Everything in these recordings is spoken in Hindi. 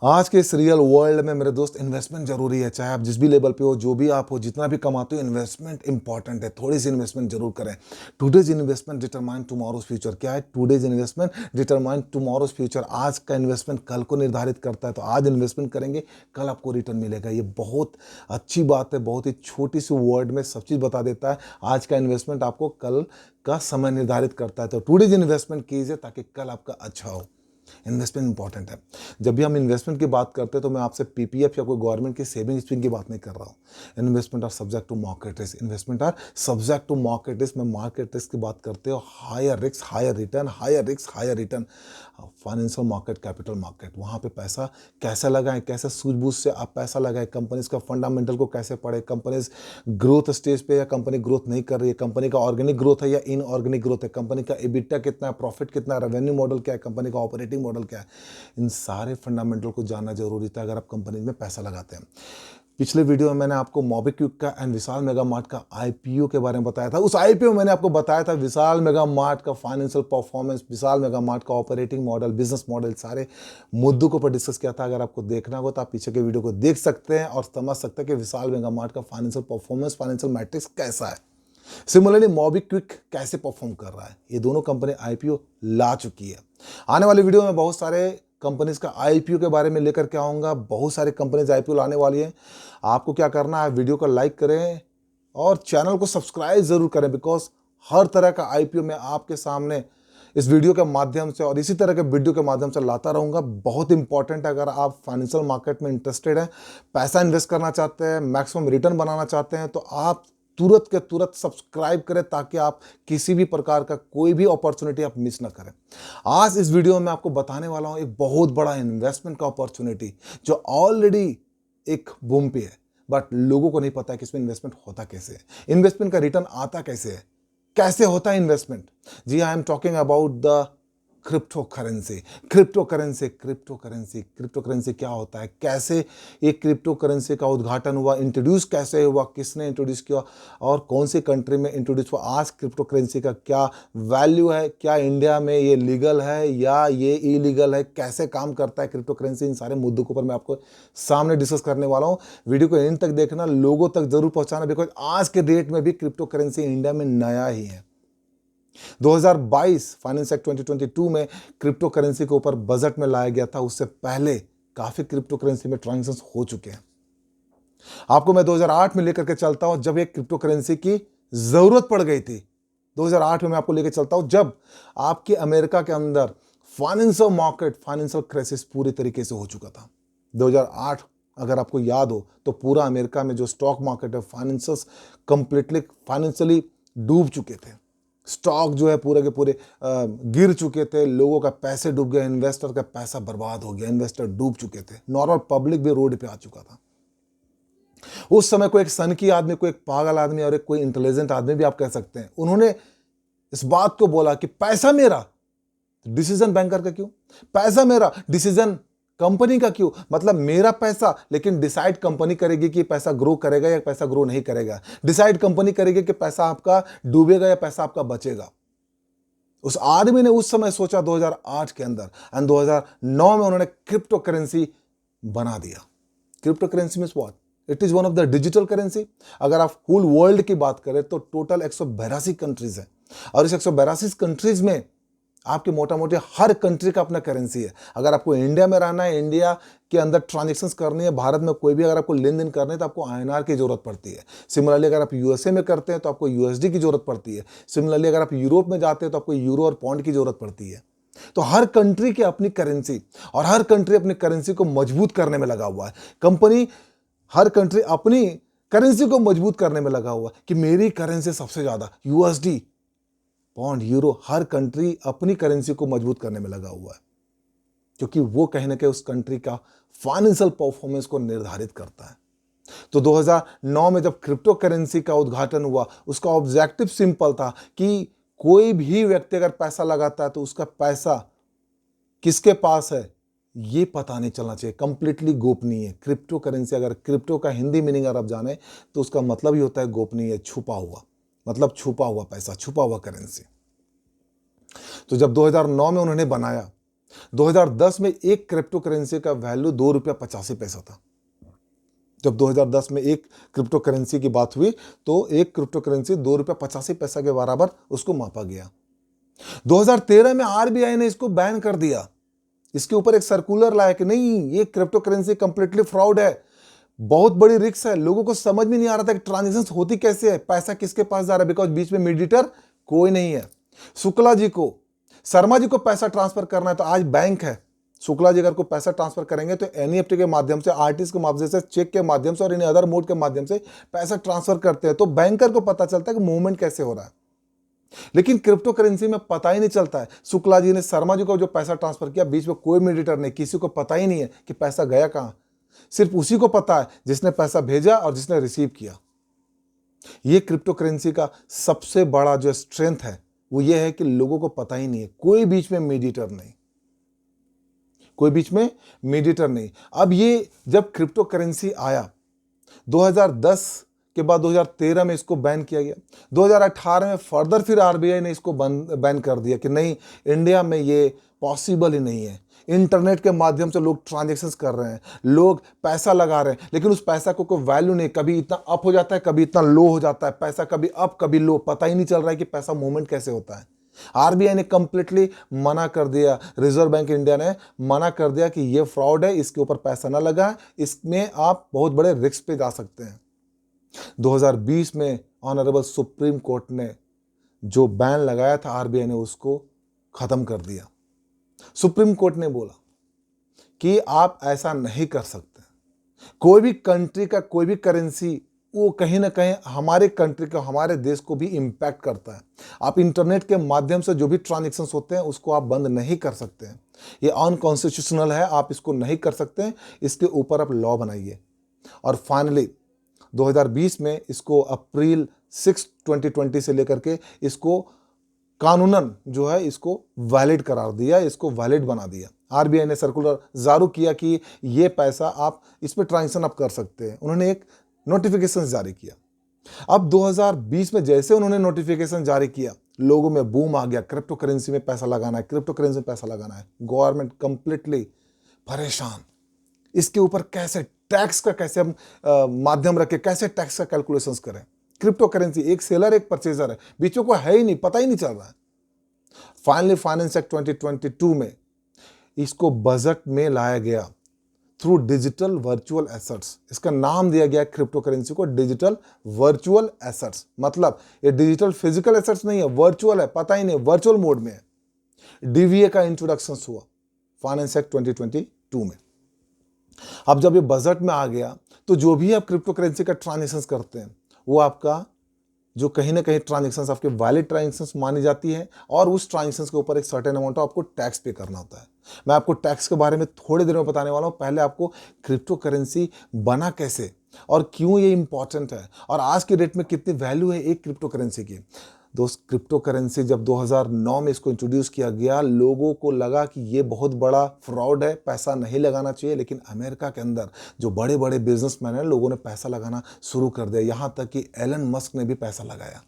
आज के इस रियल वर्ल्ड में मेरे दोस्त इन्वेस्टमेंट जरूरी है। चाहे आप जिस भी लेवल पे हो, जो भी आप हो, जितना भी कमाते हो, इन्वेस्टमेंट इंपॉर्टेंट है। थोड़ी सी इन्वेस्टमेंट जरूर करें। Today's investment determine tomorrow's future. क्या है? Today's investment determine tomorrow's future. आज का इन्वेस्टमेंट कल को निर्धारित करता है। तो आज इन्वेस्टमेंट करेंगे, कल आपको रिटर्न मिलेगा। ये बहुत अच्छी बात है। बहुत ही छोटी सी वर्ड में सब चीज़ बता देता है। आज का इन्वेस्टमेंट आपको कल का समय निर्धारित करता है। तो टुडेज इन्वेस्टमेंट कीजिए ताकि कल आपका अच्छा हो। इन्वेस्टमेंट इंपॉर्टेंट है। जब भी हम इन्वेस्टमेंट की बात करते हैं तो मैं आपसे पीपीएफ या कोई गवर्नमेंट की सेविंग स्कीम की बात नहीं कर रहा हूँ। Investment are subject to market risk. Investment are subject to market risk. मैं मार्केट रिस्क की बात करते हो, higher risk higher return, higher risk higher return. Financial market, capital market, वहाँ पे पैसा कैसे लगाएं, कैसे सूझबूझ से आप पैसा लगाएं, कंपनीज का फंडामेंटल को कैसे पढ़े, कंपनीज ग्रोथ स्टेज पे या कंपनी ग्रोथ नहीं कर रही है, कंपनी का ऑर्गेनिक ग्रोथ है या इनऑर्गेनिक ग्रोथ है, कंपनी का एबिटा कितना है, प्रॉफिट कितना है, रेवेन्यू मॉडल क्या है, कंपनी का ऑपरेटिंग मॉडल क्या है। इन सारे फंडामेंटल को जानना जरूरी था अगर आप कंपनी में पैसा लगाते हैं। पिछले वीडियो में मैंने आपको मोबिक्विक का एंड विशाल मेगा मार्ट का आईपीओ के बारे में बताया था। उस आईपीओ में मैंने आपको बताया था विशाल मेगा मार्ट का फाइनेंशियल परफॉर्मेंस, विशाल मेगा मार्ट का ऑपरेटिंग मॉडल, बिजनेस मॉडल, सारे मुद्दों को पर डिस्कस किया था। अगर आपको देखना हो तो आप पीछे के वीडियो को देख सकते हैं और समझ सकते हैं कि विशाल मेगा मार्ट का फाइनेंशियल परफॉर्मेंस, फाइनेंशियल मैट्रिक्स कैसा है। सिमिलरली मोबिक्विक कैसे परफॉर्म कर रहा है। ये दोनों कंपनी आईपीओ ला चुकी है। आने वाली वीडियो में बहुत सारे कंपनीज का आईपीओ के बारे में लेकर के आऊंगा। बहुत सारी कंपनीज आईपीओ लाने वाली हैं। आपको क्या करना है, वीडियो को लाइक करें और चैनल को सब्सक्राइब जरूर करें, बिकॉज हर तरह का आईपीओ मैं आपके सामने इस वीडियो के माध्यम से और इसी तरह के वीडियो के माध्यम से लाता रहूंगा। बहुत इंपॉर्टेंट है। अगर आप फाइनेंशियल मार्केट में इंटरेस्टेड हैं, पैसा इन्वेस्ट करना चाहते हैं, मैक्सिमम रिटर्न बनाना चाहते हैं, तो आप तुरंत के तुरंत सब्सक्राइब करें ताकि आप किसी भी प्रकार का कोई भी अपॉर्चुनिटी आप मिस ना करें। आज इस वीडियो में आपको बताने वाला हूं एक बहुत बड़ा इन्वेस्टमेंट का अपॉर्चुनिटी जो ऑलरेडी एक बूम पे है, बट लोगों को नहीं पता है कि इसमें इन्वेस्टमेंट होता कैसे है, इन्वेस्टमेंट का रिटर्न आता कैसे है, कैसे होता है इन्वेस्टमेंट। जी, I am talking about the crypto currency. Crypto currency, crypto currency, crypto currency क्या होता है, कैसे ये क्रिप्टो करेंसी का उद्घाटन हुआ, इंट्रोड्यूस कैसे हुआ, किसने इंट्रोड्यूस किया और कौन सी कंट्री में इंट्रोड्यूस हुआ, आज क्रिप्टो करेंसी का क्या वैल्यू है, क्या इंडिया में ये लीगल है या ये इलीगल है, कैसे काम करता है क्रिप्टो करेंसी। इन सारे मुद्दों के ऊपर मैं आपको सामने डिस्कस करने वाला हूँ। वीडियो को एंड तक देखना, लोगों तक जरूर पहुंचाना, बिकॉज आज के डेट में भी क्रिप्टो करेंसी इंडिया में नया ही है। 2022 फाइनेंस एक्ट 2022 में क्रिप्टो करेंसी के ऊपर बजट में लाया गया था। उससे पहले काफी क्रिप्टो करेंसी में ट्रांजैक्शंस हो चुके हैं। आपको मैं 2008 में लेकर के चलता हूं जब एक क्रिप्टो करेंसी की जरूरत पड़ गई थी। 2008 में मैं आपको लेकर चलता हूं जब आपके अमेरिका के अंदर फाइनेंशियल मार्केट, फाइनेंशियल क्राइसिस पूरी तरीके से हो चुका था। 2008 अगर आपको याद हो तो पूरा अमेरिका में जो स्टॉक मार्केट है, फाइनेंशियल कंप्लीटली फाइनेंशियली डूब चुके थे। स्टॉक जो है पूरे के पूरे गिर चुके थे, लोगों का पैसे डूब गए, इन्वेस्टर का पैसा बर्बाद हो गया, इन्वेस्टर डूब चुके थे, नॉर्मल पब्लिक भी रोड पे आ चुका था। उस समय कोई एक सनकी आदमी, कोई एक पागल आदमी और एक कोई इंटेलिजेंट आदमी भी आप कह सकते हैं, उन्होंने इस बात को बोला कि पैसा मेरा, डिसीजन बैंकर का क्यों, पैसा मेरा, डिसीजन कंपनी का क्यों, मतलब मेरा पैसा, लेकिन डिसाइड कंपनी करेगी कि पैसा ग्रो करेगा या पैसा ग्रो नहीं करेगा, डिसाइड कंपनी करेगी कि पैसा आपका डूबेगा या पैसा आपका बचेगा। उस आदमी ने उस समय सोचा 2008 के अंदर, एंड 2009 में उन्होंने क्रिप्टो करेंसी बना दिया। Crypto currency means what? It is one of the digital currency. अगर आप होल वर्ल्ड की बात करें तो टोटल 182 कंट्रीज है और इस 182 कंट्रीज में आपके मोटा मोटी हर कंट्री का अपना करेंसी है। अगर आपको इंडिया में रहना है, इंडिया के अंदर ट्रांजैक्शंस करनी है, भारत में कोई भी अगर आपको लेन देन करना है तो आपको आईएनआर की जरूरत पड़ती है। सिमिलरली अगर आप यूएसए में करते हैं तो आपको यूएसडी की जरूरत पड़ती है। सिमिलरली अगर आप यूरोप में जाते हैं तो आपको यूरो और पौंड की जरूरत पड़ती है। तो हर कंट्री की अपनी करेंसी और हर कंट्री अपनी करेंसी को मजबूत करने में लगा हुआ है। कंपनी, हर कंट्री अपनी करेंसी को मजबूत करने में लगा हुआ है कि मेरी करेंसी सबसे ज्यादा, यूएसडी, पौंड, यूरो, हर कंट्री अपनी करेंसी को मजबूत करने में लगा हुआ है क्योंकि वो कहीं ना कहीं उस कंट्री का फाइनेंशियल परफॉर्मेंस को निर्धारित करता है। तो 2009 में जब क्रिप्टो करेंसी का उद्घाटन हुआ, उसका ऑब्जेक्टिव सिंपल था कि कोई भी व्यक्ति अगर पैसा लगाता है तो उसका पैसा किसके पास है ये पता नहीं चलना चाहिए, कंप्लीटली गोपनीय है। क्रिप्टो करेंसी, अगर क्रिप्टो का हिंदी मीनिंग अगर आप जाने तो उसका मतलब ही होता है गोपनीय, छुपा हुआ, मतलब छुपा हुआ पैसा, छुपा हुआ करेंसी। तो जब 2009 में उन्होंने बनाया 2010 में एक क्रिप्टो करेंसी का वैल्यू 2 रुपया 85 पैसा था। जब 2010 में एक क्रिप्टो करेंसी की बात हुई तो एक क्रिप्टो करेंसी 2 रुपया 85 पैसा के बराबर उसको मापा गया। 2013 में आरबीआई ने इसको बैन कर दिया। इसके ऊपर एक सर्कुलर लाया कि नहीं, ये क्रिप्टो करेंसी कंप्लीटली फ्रॉड है, बहुत बड़ी रिस्क है। लोगों को समझ में नहीं आ रहा था कि ट्रांजेक्शन होती कैसे है, पैसा किसके पास जा रहा है, बिकॉज बीच में मीडिएटर कोई नहीं है। शुक्ला जी को, शर्मा जी को पैसा ट्रांसफर करना है तो आज बैंक है। शुक्ला जी अगर को पैसा ट्रांसफर करेंगे तो एनईएफटी के माध्यम से, आरटीजीएस के माध्यम से, चेक के माध्यम से और इन अदर मोड के माध्यम से पैसा ट्रांसफर करते हैं, तो बैंकर को पता चलता है कि मूवमेंट कैसे हो रहा है। लेकिन क्रिप्टो करेंसी में पता ही नहीं चलता है। शुक्ला जी ने शर्मा जी को जो पैसा ट्रांसफर किया, बीच में कोई मीडिएटर नहीं, किसी को पता ही नहीं है कि पैसा गया कहां। सिर्फ उसी को पता है जिसने पैसा भेजा और जिसने रिसीव किया। यह क्रिप्टो करेंसी का सबसे बड़ा जो स्ट्रेंथ है वो ये है कि लोगों को पता ही नहीं है, कोई बीच में मीडिएटर नहीं, कोई बीच में मीडिएटर नहीं। अब ये जब क्रिप्टो करेंसी आया 2010 के बाद 2013 में इसको बैन किया गया। 2018 में फर्दर फिर आरबीआई ने इसको बैन कर दिया कि नहीं, इंडिया में ये पॉसिबल ही नहीं है। इंटरनेट के माध्यम से लोग ट्रांजैक्शंस कर रहे हैं, लोग पैसा लगा रहे हैं, लेकिन उस पैसा को कोई वैल्यू नहीं, कभी इतना अप हो जाता है, कभी इतना लो हो जाता है, पैसा कभी अप कभी लो, पता ही नहीं चल रहा है कि पैसा मूवमेंट कैसे होता है। आरबीआई ने कंप्लीटली मना कर दिया, रिजर्व बैंक इंडिया ने मना कर दिया कि ये फ्रॉड है, इसके ऊपर पैसा ना लगाएं, इसमें आप बहुत बड़े रिस्क पे जा सकते हैं। 2020 में ऑनरेबल सुप्रीम कोर्ट ने जो बैन लगाया था आरबीआई ने उसको खत्म कर दिया। सुप्रीम कोर्ट ने बोला कि आप ऐसा नहीं कर सकते। कोई भी कंट्री का कोई भी करेंसी वो कहीं ना कहीं हमारे कंट्री को, हमारे देश को भी इंपैक्ट करता है। आप इंटरनेट के माध्यम से जो भी ट्रांजैक्शंस होते हैं उसको आप बंद नहीं कर सकते हैं। ये अनकॉन्स्टिट्यूशनल है, आप इसको नहीं कर सकते हैं। इसके ऊपर आप लॉ बनाइए। और फाइनली 2020 में इसको अप्रैल 6, 2020 से लेकर के इसको कानूनन जो है इसको वैलिड करार दिया, इसको वैलिड बना दिया। आरबीआई ने सर्कुलर जारी किया कि ये पैसा आप इस पे ट्रांजैक्शन आप कर सकते हैं। उन्होंने एक नोटिफिकेशन जारी किया। अब 2020 में जैसे उन्होंने नोटिफिकेशन जारी किया, लोगों में बूम आ गया, क्रिप्टो करेंसी में पैसा लगाना है, क्रिप्टो करेंसी में पैसा लगाना है। गवर्नमेंट कंप्लीटली परेशान, इसके ऊपर कैसे टैक्स का कैसे हम माध्यम रखें, कैसे टैक्स का कैलकुलेशंस करें। क्रिप्टो करेंसी एक सेलर एक परचेजर है, बीच में कोई है ही नहीं, पता ही नहीं चल रहा है। फाइनली फाइनेंस एक्ट 2022 में इसको बजट में लाया गया थ्रू डिजिटल वर्चुअल एसेट्स। इसका नाम दिया गया क्रिप्टो करेंसी को डिजिटल वर्चुअल एसेट्स। मतलब ये डिजिटल फिजिकल एसेट्स नहीं है, वर्चुअल है, पता ही नहीं, वर्चुअल मोड में है। डीवीए का इंट्रोडक्शन हुआ फाइनेंस एक्ट 2022 में। अब जब ये बजट में आ गया तो जो भी आप क्रिप्टो करेंसी का ट्रांजैक्शंस करते हैं वो आपका जो कहीं ना कहीं ट्रांजैक्शंस आपके वैलिड ट्रांजैक्शंस मानी जाती है और उस ट्रांजैक्शंस के ऊपर एक सर्टेन अमाउंट आपको टैक्स पे करना होता है। मैं आपको टैक्स के बारे में थोड़ी देर में बताने वाला हूँ। पहले आपको क्रिप्टो करेंसी बना कैसे और क्यों ये इंपॉर्टेंट है और आज के डेट में कितनी वैल्यू है एक क्रिप्टो करेंसी की। दोस्त, क्रिप्टो करेंसी जब 2009 में इसको इंट्रोड्यूस किया गया, लोगों को लगा कि ये बहुत बड़ा फ्रॉड है, पैसा नहीं लगाना चाहिए। लेकिन अमेरिका के अंदर जो बड़े बड़े बिजनेसमैन हैं, लोगों ने पैसा लगाना शुरू कर दिया। यहाँ तक कि एलन मस्क ने भी पैसा लगाया,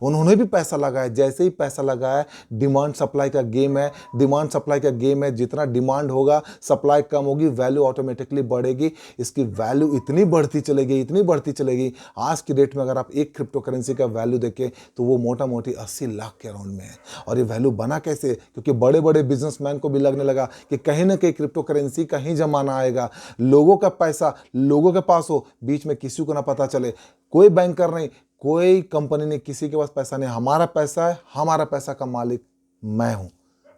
उन्होंने भी पैसा लगाया। जैसे ही पैसा लगाया, डिमांड सप्लाई का गेम है, डिमांड सप्लाई का गेम है। जितना डिमांड होगा, सप्लाई कम होगी, वैल्यू ऑटोमेटिकली बढ़ेगी। इसकी वैल्यू इतनी बढ़ती चलेगी, इतनी बढ़ती चलेगी। आज की डेट में अगर आप एक क्रिप्टो करेंसी का वैल्यू देखें तो वो मोटा मोटी 80 लाख के अराउंड में है। और ये वैल्यू बना कैसे? क्योंकि बड़े बड़े बिजनेसमैन को भी लगने लगा कि कहीं ना कहीं क्रिप्टो करेंसी का ही जमाना आएगा, लोगों का पैसा लोगों के पास हो, बीच में किसी को ना पता चले। कोई बैंकर नहीं, कोई कंपनी नहीं, किसी के पास पैसा नहीं, हमारा पैसा है, हमारा पैसा का मालिक मैं हूं,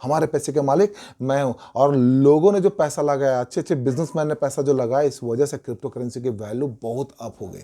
हमारे पैसे के मालिक मैं हूं। और लोगों ने जो पैसा लगाया, अच्छे अच्छे बिजनेसमैन ने पैसा जो लगाया, इस वजह से क्रिप्टो करेंसी की वैल्यू बहुत अप हो गई।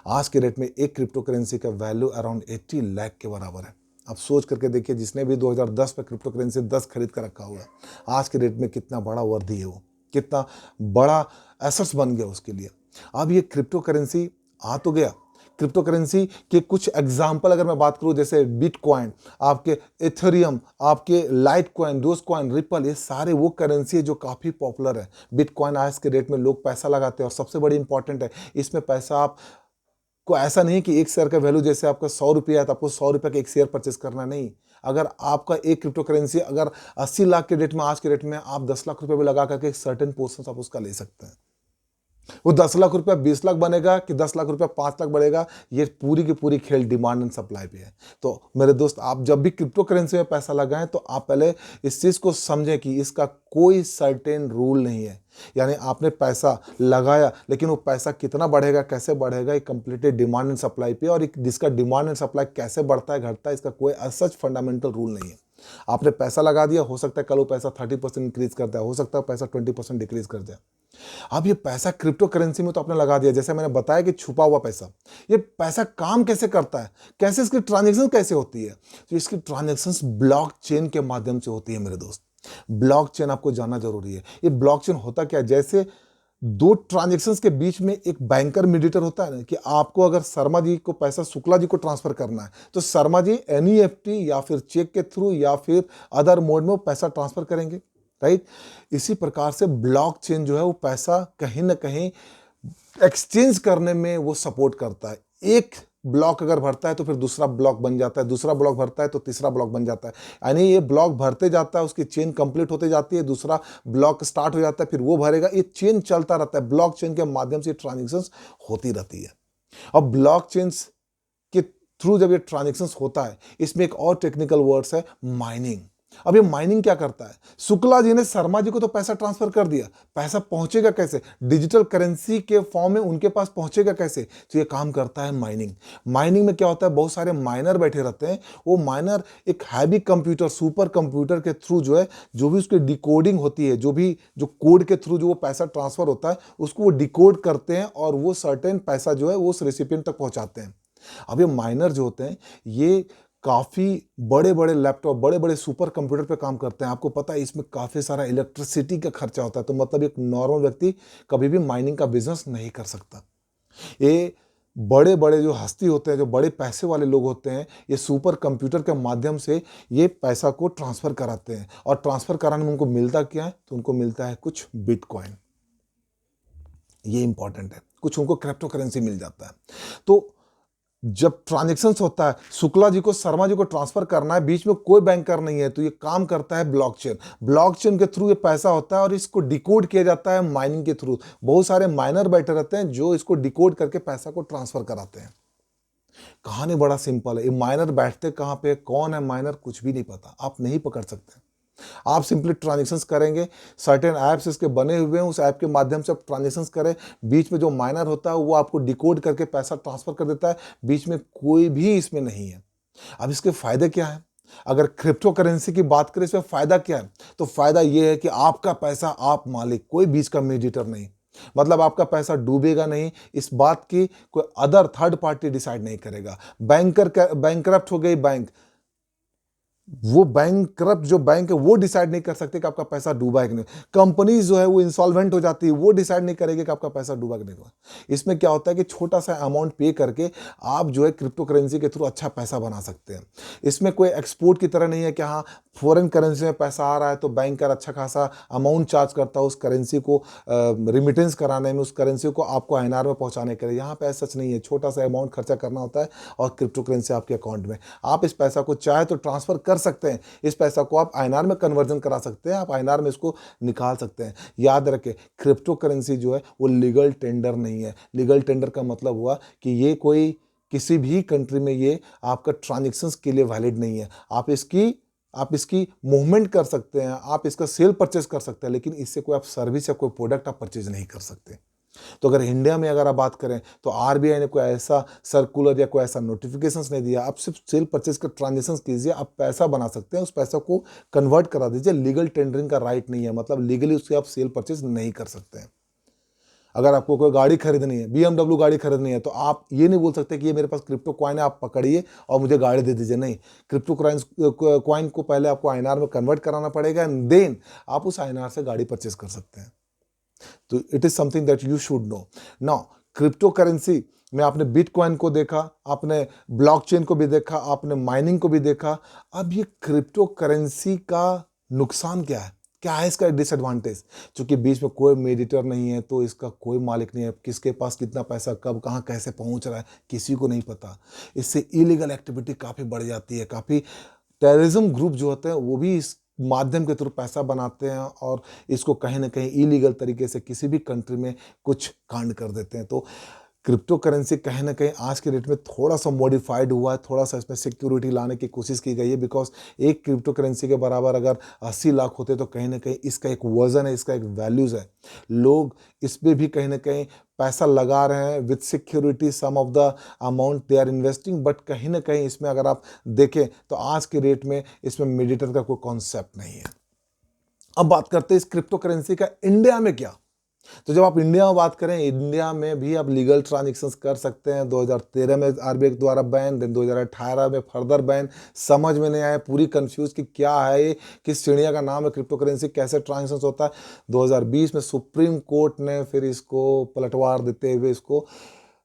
आज के रेट में एक क्रिप्टो करेंसी का वैल्यू अराउंड 80 लाख के बराबर है। आप सोच करके देखिए, जिसने भी 2010 में क्रिप्टो करेंसी 10 खरीद कर रखा हुआ है, आज के डेट में कितना बड़ा वर्दी है, वो कितना बड़ा एसेट्स बन गया उसके लिए। अब ये क्रिप्टो करेंसी आ तो गया। क्रिप्टो करेंसी के कुछ एग्जाम्पल अगर मैं बात करूं, जैसे बिटकॉइन, आपके एथेरियम, आपके लाइट कॉइन, डोजकॉइन, रिपल, ये सारे वो करेंसी है जो काफ़ी पॉपुलर है। बिटकॉइन आज के डेट में लोग पैसा लगाते हैं और सबसे बड़ी इंपॉर्टेंट है, इसमें पैसा आप कोई ऐसा नहीं कि एक शेयर का वैल्यू जैसे आपका 100 रुपया है तो आपको 100 रुपये का एक शेयर परचेस करना नहीं। अगर आपका एक क्रिप्टो करेंसी अगर 80 लाख के डेट में, आज के डेट में आप 10 लाख रुपए भी लगा करके एक सर्टेन पोर्शन आप उसका ले सकते हैं। वो 10 लाख रुपया 20 लाख बनेगा कि 10 लाख रुपया 5 लाख बढ़ेगा, ये पूरी की पूरी खेल डिमांड एंड सप्लाई पे है। तो मेरे दोस्त, आप जब भी क्रिप्टो करेंसी में पैसा लगाएं तो आप पहले इस चीज़ को समझें कि इसका कोई सर्टेन रूल नहीं है। यानी आपने पैसा लगाया लेकिन वो पैसा कितना बढ़ेगा, कैसे बढ़ेगा, ये कंप्लीटली डिमांड एंड सप्लाई पे, और जिसका डिमांड एंड सप्लाई कैसे बढ़ता है घटता है, इसका कोई सच फंडामेंटल रूल नहीं है। आपने पैसा लगा दिया, हो सकता है कल वो पैसा 30% इंक्रीज कर जाए, हो सकता है पैसा 20% डिक्रीज कर जाए। अब ये पैसा क्रिप्टो करेंसी में तो आपने लगा दिया, जैसे मैंने बताया कि छुपा हुआ पैसा, ये पैसा काम कैसे करता है, कैसे इसकी ट्रांजैक्शन कैसे होती है, तो इसकी ट्रांजैक्शंस ब्लॉकचेन के माध्यम से होती है मेरे दोस्त। ब्लॉकचेन आपको जानना जरूरी है। ये ब्लॉकचेन होता क्या है, जैसे दो ट्रांजैक्शंस के बीच में एक बैंकर मीडिएटर होता है ना, कि आपको अगर शर्मा जी को पैसा शुक्ला जी को ट्रांसफर करना है तो शर्मा जी एनईएफटी या फिर चेक के थ्रू या फिर अदर मोड में वो पैसा ट्रांसफर करेंगे, राइट। इसी प्रकार से ब्लॉकचेन जो है वो पैसा कहीं ना कहीं एक्सचेंज करने में वो सपोर्ट करता है। एक ब्लॉक अगर भरता है तो फिर दूसरा ब्लॉक बन जाता है, दूसरा ब्लॉक भरता है तो तीसरा ब्लॉक बन जाता है, यानी ये ब्लॉक भरते जाता है, उसकी चेन कंप्लीट होते जाती है, दूसरा ब्लॉक स्टार्ट हो जाता है, फिर वो भरेगा, ये चेन चलता रहता है। ब्लॉक चेन के माध्यम से ट्रांजेक्शन्स होती रहती है। अब ब्लॉक चेन्स के थ्रू जब ये ट्रांजेक्शन्स होता है, इसमें एक और टेक्निकल वर्ड्स है, माइनिंग। अब ये माइनिंग क्या करता है, शुक्ला जी ने शर्मा जी को तो पैसा ट्रांसफर कर दिया, पैसा पहुंचेगा कैसे, डिजिटल करेंसी के फॉर्म में उनके पास पहुंचेगा कैसे, तो ये काम करता है माइनिंग। माइनिंग में क्या होता है, बहुत सारे माइनर बैठे रहते हैं, वो माइनर एक हैवी कंप्यूटर, सुपर कंप्यूटर के थ्रू जो है, जो भी उसकी डिकोडिंग होती है, जो कोड के थ्रू जो वो पैसा ट्रांसफर होता है उसको वो डिकोड करते हैं और वो सर्टेन पैसा जो है वो उस रेसिपिएंट तक पहुंचाते हैं। अब ये माइनर जो होते हैं ये काफ़ी बड़े बड़े लैपटॉप, बड़े बड़े सुपर कंप्यूटर पे काम करते हैं। आपको पता है इसमें काफ़ी सारा इलेक्ट्रिसिटी का खर्चा होता है, तो मतलब एक नॉर्मल व्यक्ति कभी भी माइनिंग का बिजनेस नहीं कर सकता। ये बड़े बड़े जो हस्ती होते हैं, जो बड़े पैसे वाले लोग होते हैं, ये सुपर कंप्यूटर के माध्यम से ये पैसा को ट्रांसफ़र कराते हैं, और ट्रांसफ़र कराने में उनको मिलता क्या है, तो उनको मिलता है कुछ बिटकॉइन। ये इंपॉर्टेंट है, कुछ उनको क्रिप्टो करेंसी मिल जाता है। तो जब ट्रांजैक्शंस होता है, शुक्ला जी को शर्मा जी को ट्रांसफर करना है, बीच में कोई बैंकर नहीं है, तो ये काम करता है ब्लॉकचेन। ब्लॉकचेन के थ्रू ये पैसा होता है और इसको डिकोड किया जाता है माइनिंग के थ्रू। बहुत सारे माइनर बैठे रहते हैं जो इसको डिकोड करके पैसा को ट्रांसफर कराते हैं। कहानी बड़ा सिंपल है। ये माइनर बैठते कहाँ पे, कौन है माइनर, कुछ भी नहीं पता, आप नहीं पकड़ सकते। आप सिंपली ट्रांजैक्शंस करेंगे, सर्टेन ऐप्स इसके बने हुए हैं, उस ऐप के माध्यम से आप ट्रांजैक्शंस करें, बीच में जो माइनर होता है वो आपको डिकोड करके पैसा ट्रांसफर कर देता है, बीच में कोई भी इसमें नहीं है। अब इसके फायदे क्या है, अगर क्रिप्टो करेंसी की बात करें इसमें फायदा क्या है, तो फायदा ये है कि आपका पैसा आप मालिक, कोई बीच का मीडिएटर नहीं। मतलब आपका पैसा डूबेगा नहीं, इस बात की कोई अदर थर्ड पार्टी डिसाइड नहीं करेगा। बैंकरप्ट हो गई बैंक, वो बैंकरप्ट जो बैंक है वो डिसाइड नहीं कर सकते कि आपका पैसा डूबा है कि नहीं। कंपनीज जो है वो इंसॉल्वेंट हो जाती है, वो डिसाइड नहीं करेगी कि आपका पैसा डूबा कि नहीं हुआ। इसमें क्या होता है कि छोटा सा अमाउंट पे करके आप जो है क्रिप्टो करेंसी के थ्रू अच्छा पैसा बना सकते हैं। इसमें कोई एक्सपोर्ट की तरह नहीं है कि हाँ फॉरेन करेंसी में पैसा आ रहा है तो बैंकर अच्छा खासा अमाउंट चार्ज करता है उस करेंसी को रिमिटेंस कराने में, उस करेंसी को आपको INR में पहुँचाने के लिए। यहाँ पे ऐसा सच नहीं है, छोटा सा अमाउंट खर्चा करना होता है और क्रिप्टो करेंसी आपके अकाउंट में। आप इस पैसा को चाहे तो ट्रांसफर कर सकते हैं, इस पैसा को आप INR में कन्वर्जन करा सकते हैं, आप INR में इसको निकाल सकते हैं। याद रखें, क्रिप्टो करेंसी जो है वो लीगल टेंडर नहीं है। लीगल टेंडर का मतलब हुआ कि ये कोई किसी भी कंट्री में ये आपका ट्रांजैक्शंस के लिए वैलिड नहीं है। आप इसकी मूवमेंट कर सकते हैं, आप इसका सेल परचेज कर सकते हैं, लेकिन इससे कोई आप सर्विस या कोई प्रोडक्ट आप परचेज नहीं कर सकते। तो अगर इंडिया में अगर आप बात करें तो RBI ने कोई ऐसा सर्कुलर या कोई ऐसा नोटिफिकेशंस नहीं दिया। आप सिर्फ सेल परचेज का ट्रांजेक्शन्स कीजिए, आप पैसा बना सकते हैं, उस पैसा को कन्वर्ट करा दीजिए। लीगल टेंडरिंग का राइट नहीं है, मतलब लीगली उससे आप सेल परचेज नहीं कर सकते हैं। अगर आपको कोई गाड़ी खरीदनी है, BMW गाड़ी खरीदनी है, तो आप ये नहीं बोल सकते कि ये मेरे पास क्रिप्टो कॉइन है, आप पकड़िए और मुझे गाड़ी दे दीजिए। नहीं, क्रिप्टो कॉइन को पहले आपको INR में कन्वर्ट कराना पड़ेगा, एंड देन आप उस INR से गाड़ी परचेज कर सकते हैं। तो it is something that you should know. Now crypto currency में आपने बिटकॉइन को देखा, आपने ब्लॉकचेन को भी देखा, आपने माइनिंग को भी देखा। अब ये क्रिप्टो करेंसी का नुकसान क्या है, क्या है इसका डिसएडवांटेज? क्योंकि बीच में कोई मेडिएटर नहीं है, तो इसका कोई मालिक नहीं है, किसके पास कितना पैसा कब कहाँ कैसे पहुंच रहा है किसी को नहीं पता। इससे इलीगल एक्टिविटी काफ़ी बढ़ जाती है, काफ़ी टेररिज्म ग्रुप जो होते हैं वो भी इस माध्यम के थ्रू पैसा बनाते हैं और इसको कहीं ना कहीं इलीगल तरीके से किसी भी कंट्री में कुछ कांड कर देते हैं। तो क्रिप्टो करेंसी कहीं ना कहीं आज के डेट में थोड़ा सा मॉडिफाइड हुआ है, थोड़ा सा इसमें सिक्योरिटी लाने की कोशिश की गई है, बिकॉज एक क्रिप्टो करेंसी के बराबर अगर 80 लाख होते तो कहीं ना कहीं इसका एक वजन है, इसका एक वैल्यूज़ है। लोग इस पर भी कहीं ना कहीं पैसा लगा रहे हैं with security, some of the amount they are investing, but कहीं ना कहीं इसमें अगर आप देखें तो आज के रेट में इसमें मेडिएटर का कोई कॉन्सेप्ट नहीं है। अब बात करते हैं इस क्रिप्टो करेंसी का इंडिया में क्या। तो जब आप इंडिया में बात करें, इंडिया में भी आप लीगल ट्रांजेक्शन्स कर सकते हैं। 2013 में आरबीआई द्वारा बैन, देन 2018 में फर्दर बैन। समझ में नहीं आया, पूरी कंफ्यूज कि क्या है ये, किस चिड़िया का नाम है क्रिप्टो करेंसी, कैसे ट्रांजेक्शन्स होता है। 2020 में सुप्रीम कोर्ट ने फिर इसको पलटवार देते हुए इसको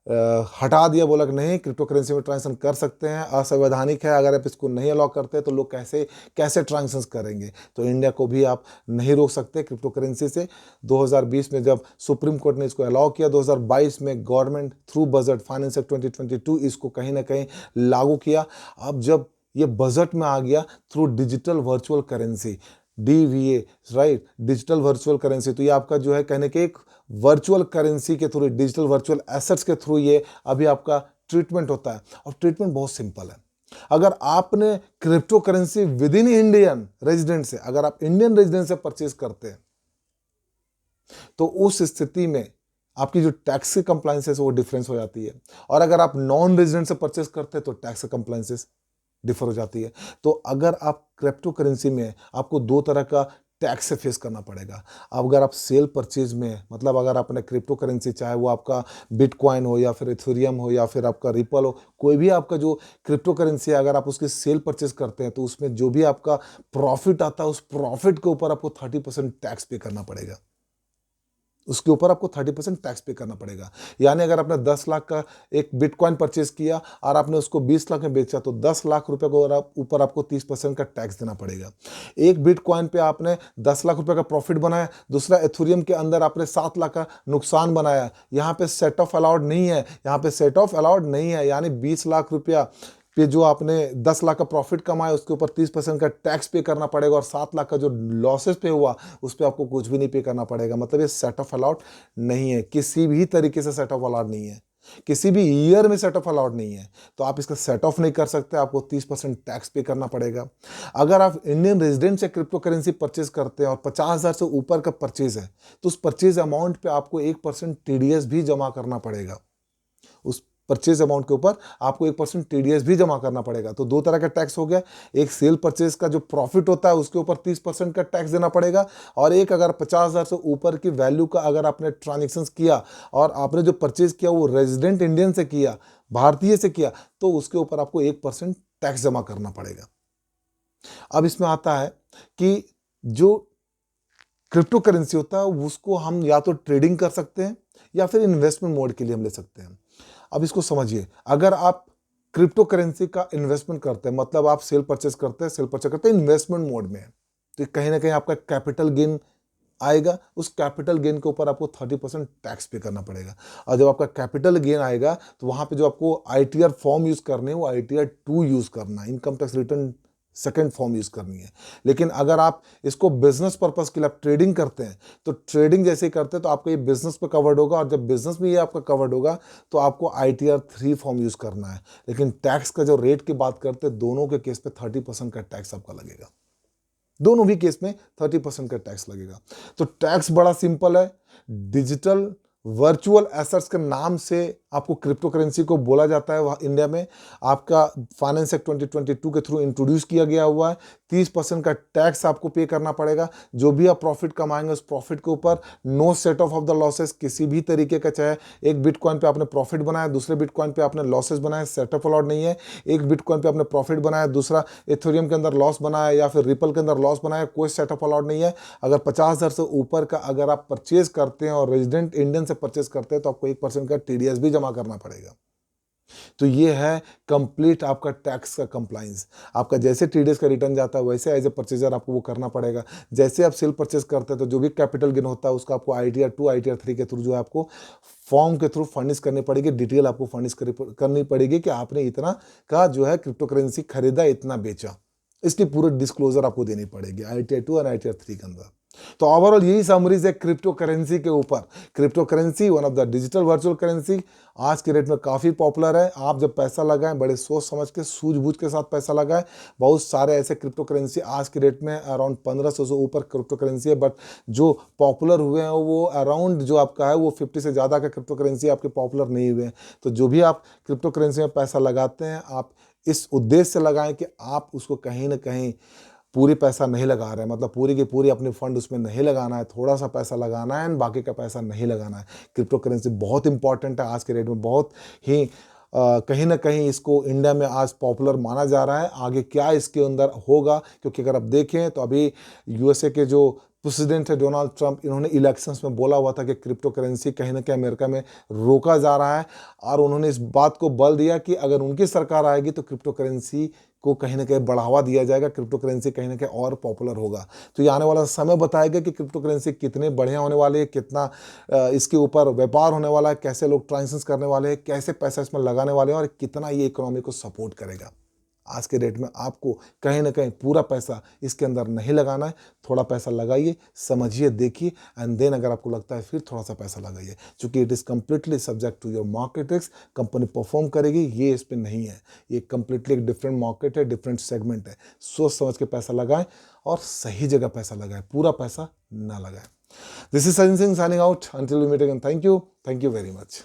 हटा दिया, बोला कि नहीं, क्रिप्टो करेंसी में ट्रांजेक्शन कर सकते हैं, असंवैधानिक है, अगर आप इसको नहीं अलाउ करते तो लोग कैसे कैसे ट्रांजेक्शन्स करेंगे। तो इंडिया को भी आप नहीं रोक सकते क्रिप्टो करेंसी से। 2020 में जब सुप्रीम कोर्ट ने इसको अलाउ किया, 2022 में government through budget finance act 2022 इसको कहीं ना कहीं लागू किया। अब जब ये बजट में आ गया through digital virtual currency, DVA, right, digital virtual currency, तो ये आपका जो है कहने के एक वर्चुअल करेंसी के थ्रू, डिजिटल वर्चुअल एसेट्स के थ्रू ये अभी आपका ट्रीटमेंट होता है। और ट्रीटमेंट बहुत सिंपल है। अगर आपने crypto currency with in Indian resident से, अगर आप इंडियन रेजिडेंट से परचेज करते हैं तो उस स्थिति में आपकी जो टैक्स की कंप्लायंसेस वो डिफरेंस हो जाती है। और अगर आप नॉन रेजिडेंट से परचेज करते हैं तो टैक्स कंप्लायंसेस डिफर हो जाती है। तो अगर आप क्रिप्टो करेंसी में आपको दो तरह का टैक्स से फेस करना पड़ेगा। अब अगर आप सेल परचेज में, मतलब अगर आपने क्रिप्टो करेंसी, चाहे वो आपका बिटकॉइन हो या फिर इथेरियम हो या फिर आपका रिपल हो, कोई भी आपका जो क्रिप्टो करेंसी है, अगर आप उसकी सेल परचेज करते हैं तो उसमें जो भी आपका प्रॉफिट आता है उस प्रॉफिट के ऊपर आपको 30% टैक्स पे करना पड़ेगा। उसके ऊपर आपको 30% टैक्स पे करना पड़ेगा। यानी अगर आपने 10 लाख का एक बिटकॉइन परचेज किया और आपने उसको 20 लाख में बेचा तो 10 लाख रुपए को ऊपर आपको 30% का टैक्स देना पड़ेगा। एक बिटकॉइन पे आपने 10 लाख रुपए का प्रॉफिट बनाया, दूसरा एथेरियम के अंदर आपने 7 लाख का नुकसान बनाया। यहाँ पे सेट ऑफ अलाउड नहीं है, यहाँ पे सेट ऑफ अलाउड नहीं है। यानी 20 लाख रुपया पे जो आपने 10 लाख का प्रॉफिट कमाया उसके ऊपर 30% का टैक्स पे करना पड़ेगा, और 7 लाख का जो लॉसेस पे हुआ उस पर आपको कुछ भी नहीं पे करना पड़ेगा। मतलब ये सेट ऑफ अलाउड नहीं है, किसी भी तरीके से सेट ऑफ अलाउड नहीं है, किसी भी ईयर में सेट ऑफ अलाउड नहीं है। तो आप इसका सेट ऑफ नहीं कर सकते, आपको 30% टैक्स पे करना पड़ेगा। अगर आप इंडियन रेजिडेंट से क्रिप्टो करेंसी परचेज करते हैं और 50,000 से ऊपर का परचेज है तो उस परचेज अमाउंट पे आपको 1% TDS भी जमा करना पड़ेगा। उस परचेज अमाउंट के ऊपर आपको 1% TDS भी जमा करना पड़ेगा। तो दो तरह का टैक्स हो गया, एक सेल परचेज का जो प्रॉफिट होता है उसके ऊपर 30% का टैक्स देना पड़ेगा, और एक अगर 50,000 से ऊपर की वैल्यू का अगर आपने ट्रांजेक्शन किया और आपने जो परचेज किया वो रेजिडेंट इंडियन से किया, भारतीय से किया, तो उसके ऊपर आपको 1% टैक्स जमा करना पड़ेगा। अब इसमें आता है कि जो क्रिप्टो करेंसी होता है उसको हम या तो ट्रेडिंग कर सकते हैं या फिर इन्वेस्टमेंट मोड के लिए हम ले सकते हैं। अब इसको समझिए, अगर आप क्रिप्टो करेंसी का इन्वेस्टमेंट करते हैं, मतलब आप सेल परचेज करते हैं इन्वेस्टमेंट मोड में, तो कहीं ना कहीं आपका कैपिटल गेन आएगा। उस कैपिटल गेन के ऊपर आपको 30% टैक्स पे करना पड़ेगा। और जब आपका कैपिटल गेन आएगा तो वहां पे जो आपको ITR फॉर्म यूज करने है वो ITR 2 यूज करना है, income tax return second form use करनी है। लेकिन अगर आप इसको बिजनेस पर्पस के लिए आप ट्रेडिंग करते हैं तो ट्रेडिंग जैसे ही करते हैं तो आपका ये बिजनेस पे कवर्ड होगा, और जब बिजनेस में ये आपका कवर्ड होगा तो आपको ITR 3 फॉर्म यूज करना है। लेकिन टैक्स का जो रेट की बात करते हैं, दोनों के केस पे 30% का टैक्स आपका लगेगा, दोनों भी केस में 30% का टैक्स लगेगा। तो टैक्स बड़ा सिंपल है। डिजिटल वर्चुअल एसेट्स के नाम से आपको क्रिप्टो करेंसी को बोला जाता है। वह इंडिया में आपका फाइनेंस एक्ट 2022 के थ्रू इंट्रोड्यूस किया गया हुआ है। 30% का टैक्स आपको पे करना पड़ेगा। जो भी आप प्रॉफिट कमाएंगे उस प्रॉफिट के ऊपर no set off the losses किसी भी तरीके का, चाहे एक बिटकॉइन पे आपने प्रॉफिट बनाया, दूसरे बिटकॉइन पे आपने लॉसेस बनाए, सेट ऑफ अलाउड नहीं है। एक बिटकॉइन पे आपने प्रॉफिट बनाया, दूसरा इथेरियम के अंदर लॉस बनाया या फिर रिपल के अंदर लॉस बनाया, कोई सेट ऑफ अलाउड नहीं है। अगर 50,000 से ऊपर का अगर आप परचेज करते हैं और रेजिडेंट इंडियन से परचेज करते हैं तो आपको 1% का TDS भी जमा करना पड़ेगा। तो ये है कंप्लीट आपका टैक्स का कंप्लाइंस। आपका जैसे टीडीएस का रिटर्न जाता है वैसे एज ए परचेजर आपको वो करना पड़ेगा। जैसे आप सेल परचेज करते हैं तो जो भी कैपिटल गेन होता है उसका आपको ITR 2 ITR 3 के थ्रू जो है आपको फॉर्म के थ्रू फर्निश करनी पड़ेगी, डिटेल आपको फर्निश करनी पड़ेगी कि आपने इतना का जो है क्रिप्टो करेंसी खरीदा, इतना बेचा। इसकी पूरी डिस्क्लोजर आपको देनी पड़ेगी ITR 2 और ITR 3 के अंदर। तो ओवरऑल यही समरीज है क्रिप्टो करेंसी के ऊपर। Crypto currency one of the digital virtual currency आज के डेट में काफ़ी पॉपुलर है। आप जब पैसा लगाएं बड़े सोच समझ के सूझबूझ के साथ पैसा लगाएं। बहुत सारे ऐसे क्रिप्टो करेंसी आज के डेट में अराउंड 1500 से ऊपर क्रिप्टो करेंसी है, बट जो पॉपुलर हुए हैं वो अराउंड जो आपका है वो 50 से ज़्यादा का क्रिप्टो करेंसी आपके पॉपुलर नहीं हुए हैं। तो जो भी आप क्रिप्टो करेंसी में पैसा लगाते हैं आप इस उद्देश्य से लगाएं कि आप उसको कहीं ना कहीं पूरी पैसा नहीं लगा रहे हैं, मतलब पूरी की पूरी अपनी फंड उसमें नहीं लगाना है, थोड़ा सा पैसा लगाना है एंड बाकी का पैसा नहीं लगाना है। क्रिप्टो करेंसी बहुत इंपॉर्टेंट है आज के डेट में, बहुत ही कहीं ना कहीं इसको इंडिया में आज पॉपुलर माना जा रहा है। आगे क्या इसके अंदर होगा, क्योंकि अगर आप देखें तो अभी USA के जो प्रेसिडेंट है डोनाल्ड ट्रंप, इन्होंने इलेक्शंस में बोला हुआ था कि क्रिप्टो करेंसी कहीं ना कहीं अमेरिका में रोका जा रहा है, और उन्होंने इस बात को बल दिया कि अगर उनकी सरकार आएगी तो क्रिप्टो करेंसी को कहीं ना कहीं बढ़ावा दिया जाएगा, क्रिप्टो करेंसी कहीं ना कहीं और पॉपुलर होगा। तो ये आने वाला समय बताएगा कि क्रिप्टो करेंसी कितने बढ़िया होने वाले हैं, कितना इसके ऊपर व्यापार होने वाला है, कैसे लोग ट्रांजेक्शन करने वाले हैं, कैसे पैसा इसमें लगाने वाले हैं और कितना ये इकोनॉमी को सपोर्ट करेगा। आज के डेट में आपको कहीं ना कहीं पूरा पैसा इसके अंदर नहीं लगाना है, थोड़ा पैसा लगाइए, समझिए, देखिए एंड देन अगर आपको लगता है फिर थोड़ा सा पैसा लगाइए, क्योंकि it is completely subject to your market risk. Company perform करेगी ये इस पर नहीं है, ये कम्प्लीटली एक डिफरेंट मार्केट है, डिफरेंट सेगमेंट है। सोच समझ के पैसा लगाएं और सही जगह पैसा लगाएं, पूरा पैसा ना लगाएं। This is Sachin Singh signing out, until we meet again. Thank you very much.